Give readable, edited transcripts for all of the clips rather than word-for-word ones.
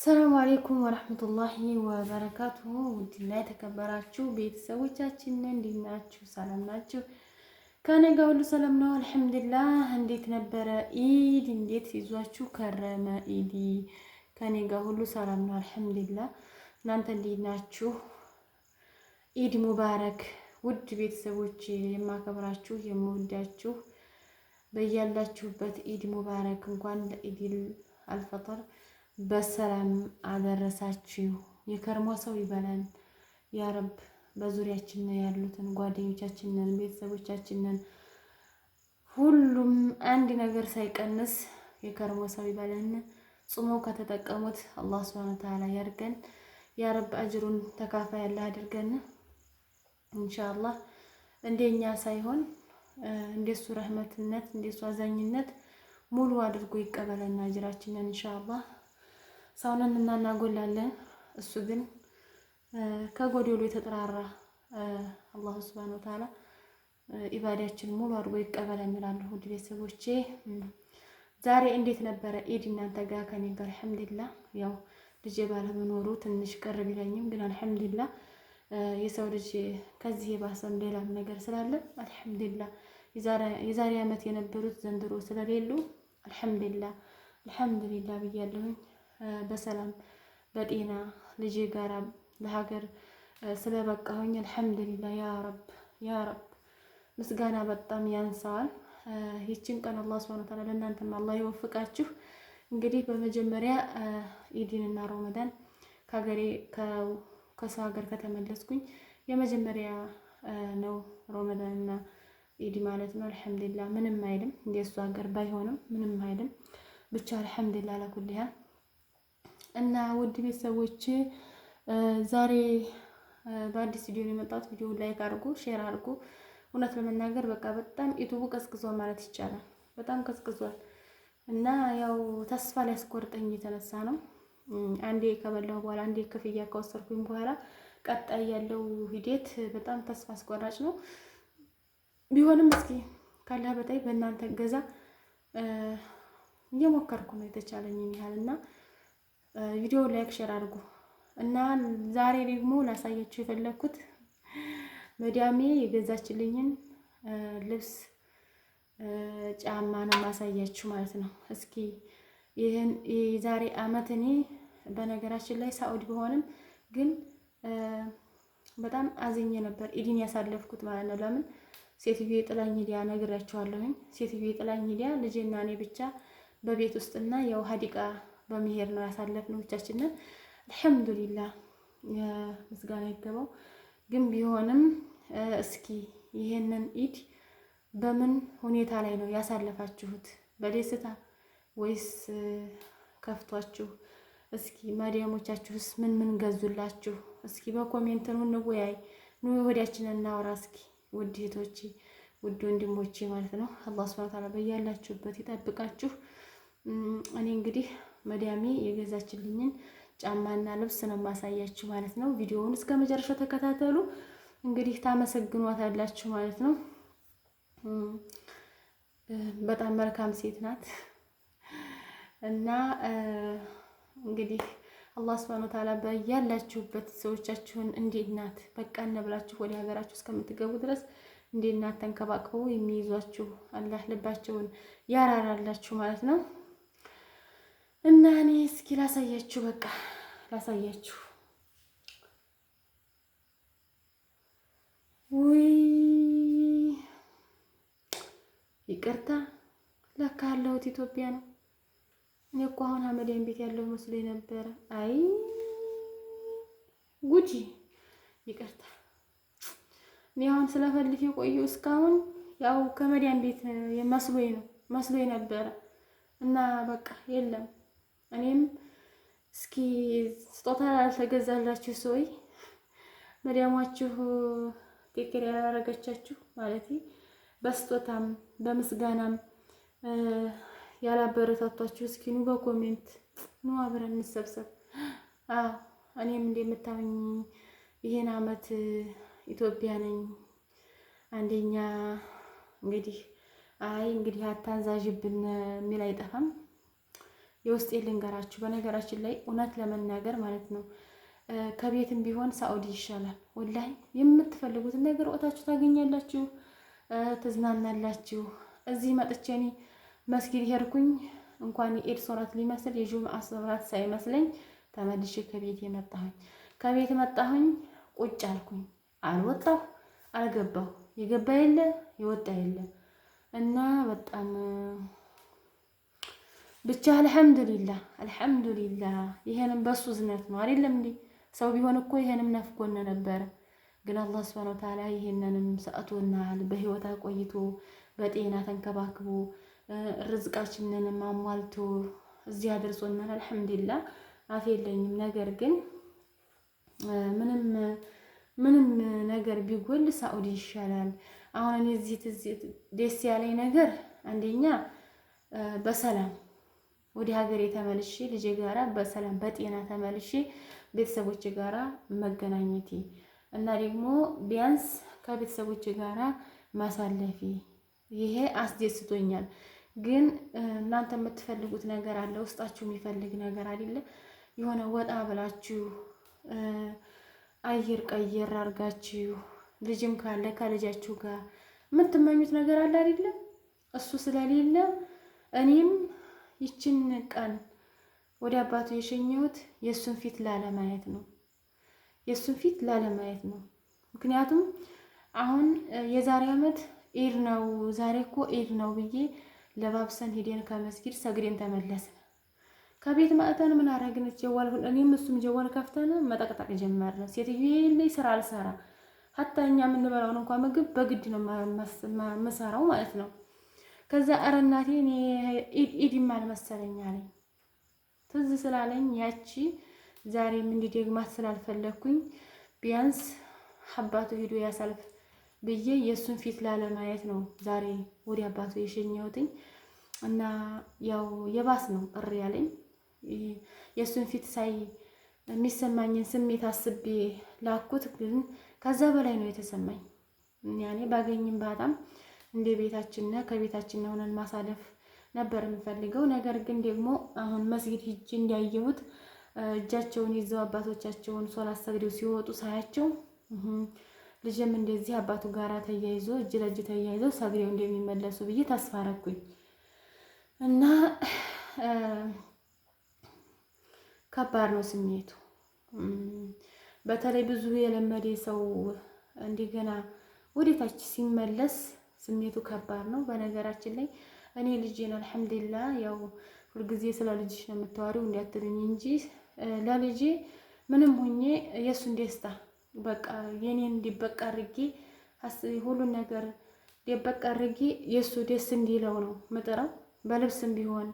ሰላም አለይኩም ወራህመቱላሂ ወበረካቱሁ። ውድና የተከበራችሁ ቤተሰቦቻችን እንዴት ናችሁ? ሰላም ናችሁ? ከኔ ጋር ሁሉ ሰላም ነው አልሐምዱሊላህ። እንዴት ነበረ ኢድ? እንዴት ይዟችሁ ከረመ ኢድ? ከኔ ጋር ሁሉ ሰላም ነው አልሐምዱሊላህ። እናንተ እንዴት ናችሁ? ኢድ ሙባረክ። ውድ ቤተሰቦች የማከብራችሁ የምወዳችሁ በያላችሁበት ኢድ ሙባረክ። እንኳን ለኢድል አልፈጥር በሰላም አደረሳችሁ። የከርሞ ሰው ይበላል ያ ረብ። በዙሪያችን ያሉትን ጓደኞቻችንን፣ ቤተሰቦቻችንን ሁሉም አንድ ነገር ሳይቀንስ የከርሞ ሰው ይበላል። ጾመው ከተጠቀሙት አላህ ሱብሓነሁ ወተዓላ ያድርገን ያ ረብ። አጅሩን ተካፋይ ያለ አድርገን ኢንሻአላህ። እንደኛ ሳይሆን እንደሱ ረህመትነት እንደሱ አዛኝነት ሙሉ አድርጎ ይቀበለና አጅራችንን ኢንሻአላህ። ሰውነን እናናጎላለን፣ እሱ ግን ከጎዴሉ የተጠራራ አላህ ሱብሓነሁ ወተዓላ ኢባዳችን ሙሉ አድርጎ ይቀበለን እላለሁ። ውድ ቤተሰቦቼ ዛሬ እንዴት ነበረ ኢድ እናንተ ጋር? ከኔ ጋር አልሐምዱሊላህ። ያው ልጄ ባለመኖሩ ትንሽ ቅር ቢለኝም ግን አልሐምዱሊላህ የሰው ልጅ ከዚህ የባሰም ሌላም ነገር ስላለ አልሐምዱሊላህ። የዛሬ ዓመት የነበሩት ዘንድሮ ስለሌሉ አልሐምዱሊላህ አልሐምዱሊላህ ብያለሁኝ። በሰላም በጤና ልጄ ጋራ ለሀገር ስለበቃሁኝ አልሐምዱሊላህ። ያ ረብ ምስጋና በጣም ያንሰዋል። ይችን ቀን አላህ ሱብሓነሁ ወተዓላ ለእናንተም አላህ ይወፍቃችሁ። እንግዲህ በመጀመሪያ ኢድንና ረመዳን ከሀገሬ ከሰው ሀገር ከተመለስኩኝ የመጀመሪያ ነው ረመዳንና ኢድ ማለት ነው። አልሐምዱሊላህ ምንም አይልም፣ እንደሱ ሀገር ባይሆንም ምንም አይልም። ብቻ አልሐምዱሊላህ ለኩል እና ውድ ቤተሰቦች ዛሬ በአዲስ ቪዲዮ ነው የመጣሁት። ቪዲዮ ላይክ አድርጉ፣ ሼር አድርጉ። እውነት ለመናገር በቃ በጣም ዩቲዩቡ ቀዝቅዟል ማለት ይቻላል። በጣም ቀዝቅዟል እና ያው ተስፋ ሊያስቆርጠኝ የተነሳ ነው። አንዴ ከበላሁ በኋላ አንዴ ክፍያ ከወሰድኩኝ በኋላ ቀጣይ ያለው ሂደት በጣም ተስፋ አስቆራጭ ነው። ቢሆንም እስኪ ካለ በታይ በእናንተ እገዛ እየሞከርኩ ነው የተቻለኝን ያህል እና ቪዲዮ ላይክ ሼር አድርጉ። እና ዛሬ ደግሞ ላሳያችሁ የፈለኩት መዳሜ የገዛችልኝን ልብስ ጫማ ነው ማሳያችሁ ማለት ነው። እስኪ ይሄን የዛሬ አመት እኔ በነገራችን ላይ ሳኡዲ ቢሆንም ግን በጣም አዝኜ ነበር ኢድን ያሳለፍኩት ማለት ነው። ለምን ሴትዮ ጥላኝ ሂዲያ ነግራቸዋለሁኝ። ሴትዮ ጥላኝ ሂዲያ ልጄና እኔ ብቻ በቤት ውስጥና ያው ሀዲቃ በመሄድ ነው ያሳለፍነው ብቻችንን። አልሐምዱሊላህ ምስጋና ይገባው። ግን ቢሆንም እስኪ ይሄንን ኢድ በምን ሁኔታ ላይ ነው ያሳለፋችሁት? በደስታ ወይስ ከፍቷችሁ? እስኪ ማዲያሞቻችሁስ ምን ምን ገዙላችሁ? እስኪ በኮሜንት ነው እንወያይ፣ ነው ወዲያችንን እናውራ። እስኪ ውድ እህቶቼ ውድ ወንድሞቼ ማለት ነው። አላህ ሱብሓነሁ ወተዓላ በያላችሁበት ይጠብቃችሁ። እኔ እንግዲህ መዳሜ የገዛችልኝን ጫማና ልብስ ነው ማሳያችሁ ማለት ነው። ቪዲዮውን እስከ መጨረሻው ተከታተሉ። እንግዲህ ታመሰግኗታላችሁ ማለት ነው። በጣም መልካም ሴት ናት እና እንግዲህ አላህ ሱብሓነሁ ወተዓላ በያላችሁበት ሰዎቻችሁን እንዴት ናት በቃ እንብላችሁ ወደ ሀገራችሁ እስከምትገቡ ድረስ እንዴት ናት ተንከባክበው የሚይዟችሁ አላህ ልባቸውን ያራራላችሁ ማለት ነው። እና እኔ እስኪ ላሳያችሁ፣ በቃ ላሳያችሁ። ውይ ይቅርታ፣ ለካ ያለሁት ኢትዮጵያ ነው። እኔ እኮ አሁን ሀመዳን ቤት ያለው መስሎኝ ነበረ። አይ ጉጂ፣ ይቅርታ። እኔ አሁን ስለፈልፍ የቆየሁ እስካሁን ያው ከመዳን ቤት መስሎኝ ነበረ እና በቃ የለም። እኔም እስኪ ስጦታ ያልተገዛላችሁ ሰው መዳማችሁ ቴክር ያላረገቻችሁ ማለት በስጦታም በምስጋናም ያላበረታቷችሁ እስኪ ኑ በኮሜንት ኑ አብረን እንሰብሰብ። እኔም እንደምታውኝ ይሄን አመት ኢትዮጵያ ነኝ። አንደኛ እንግዲህ እንግዲህ አታንዛዥብን የሚል አይጠፋም። የውስጤ ልንገራችሁ። በነገራችን ላይ እውነት ለመናገር ማለት ነው ከቤትም ቢሆን ሳኡዲ ይሻላል። ወላሂ የምትፈልጉትን ነገር ወጣችሁ ታገኛላችሁ፣ ትዝናናላችሁ። እዚህ መጥቼ እኔ መስጊድ ሄድኩኝ እንኳን የኢድ ሶላት ሊመስል የጁምዓ ሶላት ሳይመስለኝ ተመልሼ ከቤት መጣሁኝ። ከቤት መጣሁኝ ቁጭ አልኩኝ። አልወጣሁ አልገባሁ፣ የገባ የለ የወጣ የለ እና በጣም ብቻ አልሐምዱሊላህ አልሐምዱሊላህ። ይሄንም በሱ ዝነት ነው አይደለም እንዴ? ሰው ቢሆን እኮ ይሄንም ነፍጎን ነበረ። ግን አላህ ሱብሓነሁ ወተዓላ ይሄንንም ሰጥቶናል። በህይወት አቆይቶ በጤና ተንከባክቦ ርዝቃችንንም አሟልቶ እዚህ አድርሶናል። አልሐምዱሊላህ አፍ የለኝም። ነገር ግን ምንም ነገር ቢጎል ሳኡዲ ይሻላል። አሁን እኔ እዚህ ደስ ያለኝ ነገር አንደኛ በሰላም ወደ ሀገሬ ተመልሼ ልጄ ጋራ በሰላም በጤና ተመልሼ ቤተሰቦቼ ጋራ መገናኘቴ እና ደግሞ ቢያንስ ከቤተሰቦቼ ጋራ ማሳለፊ ይሄ አስደስቶኛል። ግን እናንተ የምትፈልጉት ነገር አለ፣ ውስጣችሁ የሚፈልግ ነገር አይደለ? የሆነ ወጣ ብላችሁ አየር ቀየር አድርጋችሁ ልጅም ካለ ከልጃችሁ ጋር የምትመኙት ነገር አለ አይደለ? እሱ ስለሌለ እኔም ይችን ቀን ወደ አባቱ የሸኘሁት የእሱን ፊት ላለማየት ነው። የእሱን ፊት ላለማየት ነው። ምክንያቱም አሁን የዛሬ ዓመት ኢድ ነው፣ ዛሬ እኮ ኢድ ነው ብዬ ለባብሰን ሄደን ከመስጊድ ሰግደን ተመለስን። ከቤት መጥተን ምን አደረግን? ጀዋል እኔም እሱም ጀዋል ከፍተን መጠቅጠቅ ጀመርን። ሴትዮዬ የለኝ ስራ አልሰራ ሀታ እኛ የምንበላውን እንኳን ምግብ በግድ ነው የምሰራው ማለት ነው። ከዛ ኧረ እናቴ እኔ ኢድም አልመሰለኝ አለኝ። ትዝ ስላለኝ ያቺ ዛሬም እንዲደግማት ስላልፈለግኩኝ ቢያንስ አባቱ ሄዶ ያሳልፍ ብዬ የእሱን ፊት ላለማየት ነው ዛሬ ወደ አባቱ የሸኘሁትኝ። እና ያው የባስ ነው ቅር ያለኝ የእሱን ፊት ሳይ የሚሰማኝን ስሜት አስቤ ላኩት። ግን ከዛ በላይ ነው የተሰማኝ። ያኔ ባገኝም ባጣም እንደ ቤታችን ከቤታችን ሆነን ማሳለፍ ነበር የምፈልገው። ነገር ግን ደግሞ አሁን መስጊድ ሂጅ እንዲያየሁት እጃቸውን ይዘው አባቶቻቸውን ሶላት ሰግደው ሲወጡ ሳያቸው ልጅም እንደዚህ አባቱ ጋራ ተያይዞ እጅ ለእጅ ተያይዘው ሰግደው እንደሚመለሱ ብዬ ተስፋ አደረኩኝ እና ከባድ ነው ስሜቱ። በተለይ ብዙ የለመደ ሰው እንደገና ወደታች ሲመለስ ስሜቱ ከባድ ነው። በነገራችን ላይ እኔ ልጄን አልሐምዱሊላህ ያው ሁልጊዜ ስለ ልጅሽ ነው የምታወሪው እንዲያትሉኝ እንጂ ለልጄ ምንም ሆኜ የእሱን ደስታ በቃ የኔን እንዲበቃ አድርጌ ሁሉን ነገር እንዲበቃ አድርጌ የእሱ ደስ እንዲለው ነው ምጥረው። በልብስም ቢሆን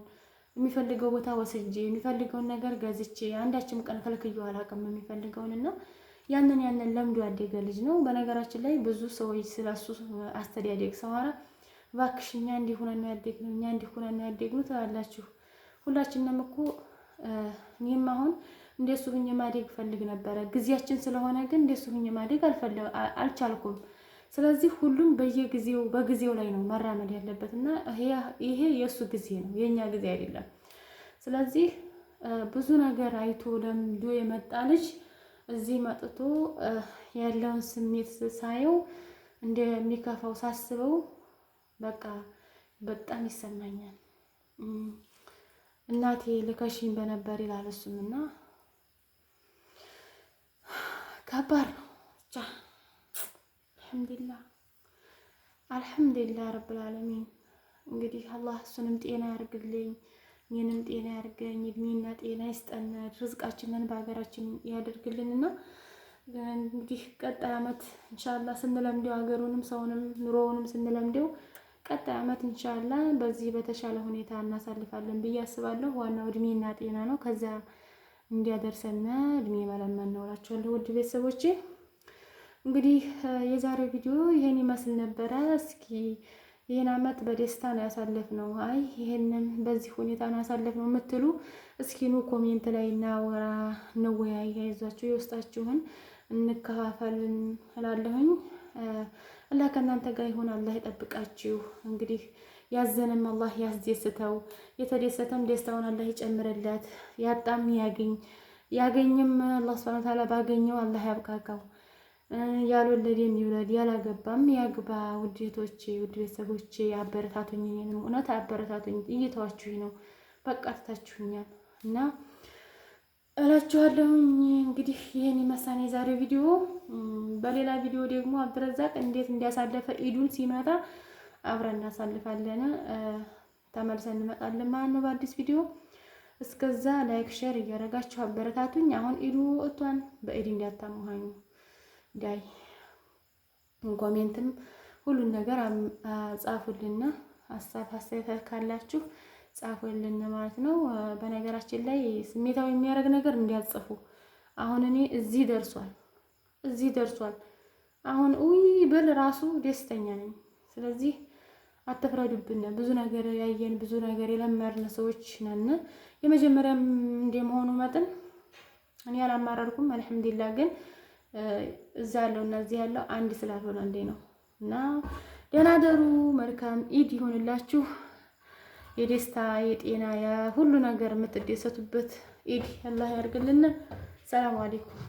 የሚፈልገው ቦታ ወስጄ የሚፈልገውን ነገር ገዝቼ አንዳችም ቀን ከልክየው አላውቅም የሚፈልገውንና ያንን ለምዶ ያደገ ልጅ ነው። በነገራችን ላይ ብዙ ሰዎች ስለሱ አስተዳደግ ሰዋራ እባክሽ እኛ እንዲህ ሆነን ነው ያደግነው እኛ እንዲህ ሆነን ነው ያደግነው ትላላችሁ። ሁላችንም እኮ እኔም አሁን እንደሱ ሁኜ ማደግ ፈልግ ነበረ። ጊዜያችን ስለሆነ ግን እንደሱ ሁኜ ማደግ አልቻልኩም። ስለዚህ ሁሉም በጊዜው ላይ ነው መራመድ ያለበት እና ይሄ የእሱ ጊዜ ነው የኛ ጊዜ አይደለም። ስለዚህ ብዙ ነገር አይቶ ለምዶ የመጣ ልጅ እዚህ መጥቶ ያለውን ስሜት ሳየው እንደሚከፋው ሳስበው በቃ በጣም ይሰማኛል። እናቴ ልከሽኝ በነበር ይላል እሱም እና ከባድ ነው ብቻ አልሐምዱሊላህ ረብል ዓለሚን። እንግዲህ አላህ እሱንም ጤና ያርግልኝ እኔንም ጤና ያርገኝ፣ እድሜና ጤና ይስጠን፣ ርዝቃችንን በሀገራችን ያደርግልንና እንግዲህ ቀጣይ ዓመት ኢንሻአላህ ስንለምደው ሀገሩንም ሰውንም ኑሮውንም ስንለምደው ቀጣይ ዓመት ኢንሻአላህ በዚህ በተሻለ ሁኔታ እናሳልፋለን ብዬ አስባለሁ። ዋናው እድሜና ጤና ነው። ከዛ እንዲያደርሰን እድሜ መለመን ነው እላችኋለሁ ውድ ቤተሰቦቼ። እንግዲህ የዛሬው ቪዲዮ ይሄን ይመስል ነበረ። እስኪ ይሄን ዓመት በደስታ ነው ያሳለፍነው፣ አይ ይሄንን በዚህ ሁኔታ ነው ያሳለፍነው የምትሉ እስኪ ኑ ኮሜንት ላይ እናወራ፣ እንወያይ፣ አይዟችሁ የውስጣችሁን እንከፋፈል እላለሁኝ። አላህ ከእናንተ ጋር ይሁን። አላህ ይጠብቃችሁ። እንግዲህ ያዘነም አላህ ያስደስተው፣ የተደሰተም ደስታውን አላህ ይጨምርለት። ያጣም ያገኝ፣ ያገኝም አላህ ሱብሓነሁ ወተዓላ ባገኘው አላህ ያብቃቃው። ያልወለደም ይውለድ፣ ያላገባም ያግባ። ውድ እህቶቼ፣ ውድ ቤተሰቦቼ አበረታቱኝ። እኔንም እውነት አበረታቱኝ። እየተዋችሁኝ ነው፣ በቃ ትታችሁኛል እና እላችኋለሁኝ። እንግዲህ ይህን ይመስላል የዛሬው ቪዲዮ። በሌላ ቪዲዮ ደግሞ አብዱረዛቅ እንዴት እንዲያሳለፈ ኢዱን ሲመጣ አብረን እናሳልፋለን። ተመልሰን እንመጣለን ማለት ነው በአዲስ ቪዲዮ። እስከዛ ላይክ ሼር እያደረጋችሁ አበረታቱኝ። አሁን ኢዱ ወጥቷን በኢድ እንዲያታሙሃኙ ዳይ ኮሜንትም ሁሉን ነገር ጻፉልና ሀሳብ አስተያየት ካላችሁ ጻፉልን ማለት ነው። በነገራችን ላይ ስሜታዊ የሚያደርግ ነገር እንዲያጽፉ። አሁን እኔ እዚህ ደርሷል አሁን ውይ ብል ራሱ ደስተኛ ነኝ። ስለዚህ አትፍረዱብን። ብዙ ነገር ያየን ብዙ ነገር የለመድን ሰዎች ነን። የመጀመሪያም እንደመሆኑ መጠን እኔ አላማረርኩም አልሐምዱሊላህ። ግን እዛ ያለው እና እዚህ ያለው አንድ ስላልሆነ እንዴ ነው እና ደህና ደሩ። መልካም ኢድ ይሁንላችሁ። የደስታ የጤና የሁሉ ነገር የምትደሰቱበት ኢድ አላህ ያድርግልን። ሰላም አለይኩም።